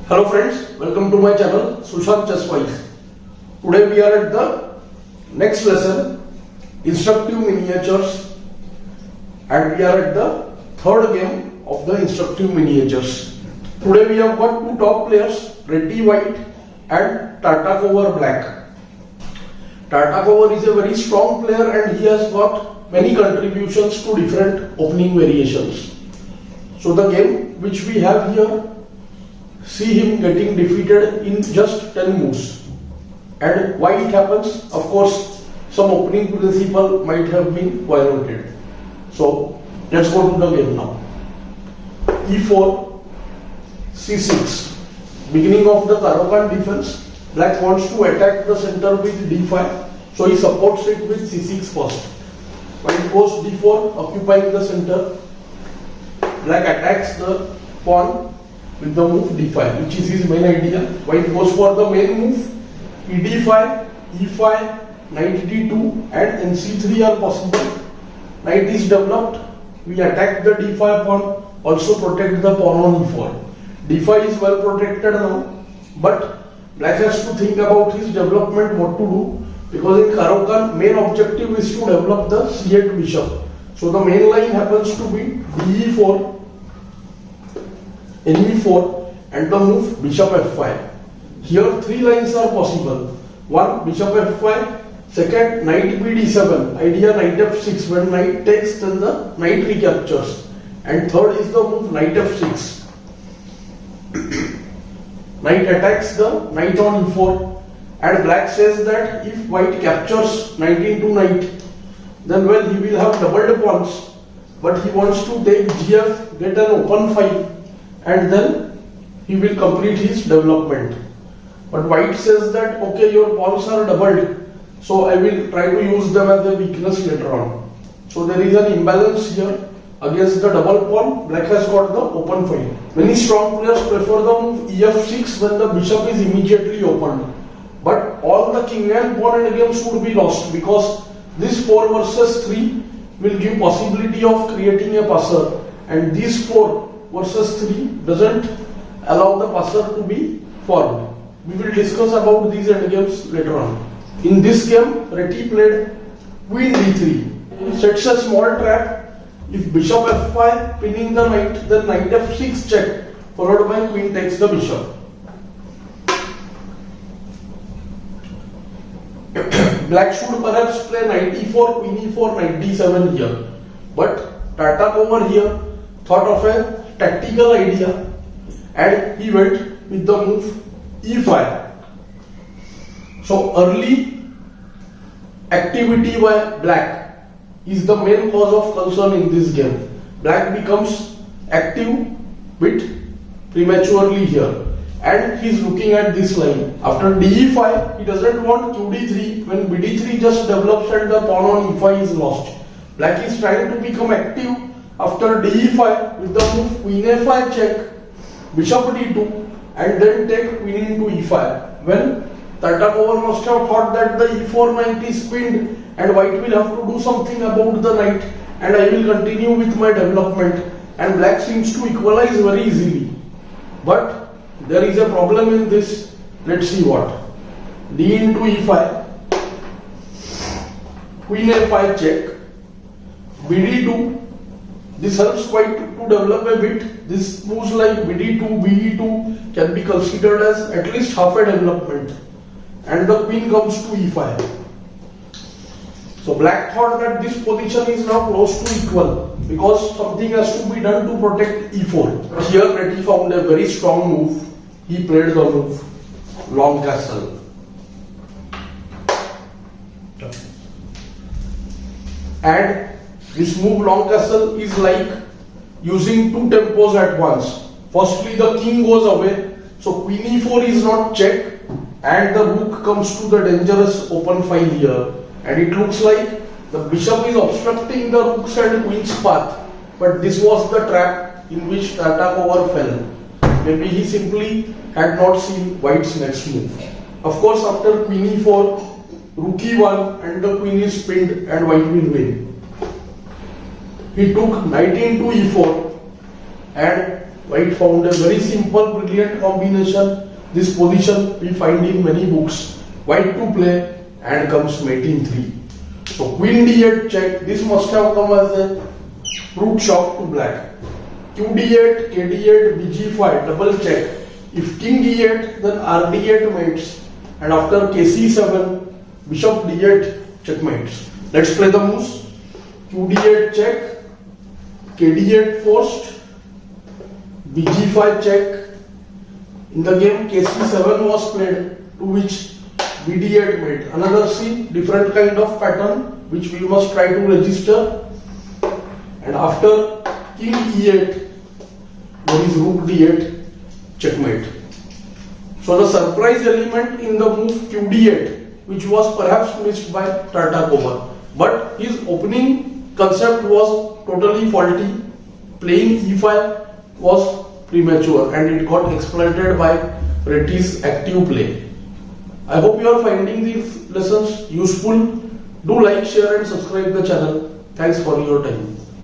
Hello friends, welcome to my channel Sushant Chess5. Today we are at the next lesson, Instructive Miniatures, and we are at the third game of the Instructive Miniatures. Today we have got two top players, Reti white and Tartakover black. Tartakover is a very strong player and he has got many contributions to different opening variations. So the game which we have here, see him getting defeated in just 10 moves. And why it happens? Of course, some opening principle might have been violated. So let's go to the game now. E4, C6. Beginning of the Tartakover defense. Black wants to attack the center with D5. So he supports it with C6 first. White goes D4, occupying the center. Black attacks the pawn with the move D5, which is his main idea. White goes for the main move. Ed5, E5, Knight D2 and NC3 are possible. Knight is developed. We attack the D5 pawn, also protect the pawn on E4. D5 is well protected now, but Black has to think about his development, what to do, because in Tartakover main objective is to develop the C8 bishop. So the main line happens to be DE4, NE4 and the move bishop F5. Here three lines are possible. One, bishop F5. Second, knight Bd7. Idea knight F6. When knight takes, then the knight recaptures. And third is the move knight F6. Knight attacks the knight on E4. And black says that if white captures knight into knight, then well, he will have doubled pawns. But he wants to take GF, get an open file, and then he will complete his development. But white says that okay, your pawns are doubled, so I will try to use them as a weakness later on. So there is an imbalance here against the double pawn. Black has got the open file. Many strong players prefer the move EF6 when the bishop is immediately opened. But all the king and pawn endgames would be lost because this 4 versus 3 will give possibility of creating a passer, and this 4 versus 3 doesn't allow the passer to be formed. We will discuss about these endgames later on. In this game, Reti played Queen D3. Sets a small trap. If bishop F5 pinning the knight, then knight F6 check, followed by queen takes the bishop. Black should perhaps play knight E4, queen E4, knight D7 here. But Tartakover here thought of a tactical idea and he went with the move E5. So early activity by black is the main cause of concern in this game. Black becomes active bit prematurely here and he is looking at this line. After DE5, he doesn't want Qd3 when Bd3 just develops and the pawn on E5 is lost. Black is trying to become active after DE5 with the move Queen A5 check, bishop D2 and then take queen into E5. Well, Tartakover must have thought that the E4 knight is queened and white will have to do something about the knight and I will continue with my development, and black seems to equalize very easily. But there is a problem in this. Let's see what. D into E5, queen A5 check, Bd2. This helps white to develop a bit. This moves like Bd2, Be2 can be considered as at least half a development. And the queen comes to E5. So black thought that this position is now close to equal because something has to be done to protect E4. But here Reti found a very strong move. He played the move long castle. And this move long castle is like using two tempos at once. Firstly, the king goes away, so queen E4 is not checked, and the rook comes to the dangerous open file here. And it looks like the bishop is obstructing the rook's and queen's path. But this was the trap in which Tartakover fell. Maybe he simply had not seen white's next move. Of course, after queen E4, rook E1 and the queen is pinned and white will win. He took knight into E4 and White found a very simple, brilliant combination. This position we find in many books. White to play and comes mate in 3. So Queen D8 check. This must have come as a root shock to black. Qd8 Kd8 Bg5 double check. If King E8 then Rd8 mates, and after Kc7 Bishop D8 checkmates. Let's play the moves. Qd8 check, Kd8 forced, Bg5 check. In the game Kc7 was played, to which Bd8 mate. Another different kind of pattern which we must try to register. And after King E8 there is Rook D8 checkmate. So the surprise element in the move Qd8, which was perhaps missed by Tartakover, but his opening concept was totally faulty. Playing E5 was premature and it got exploited by Reti's active play. I hope you are finding these lessons useful. Do like, share and subscribe the channel. Thanks for your time.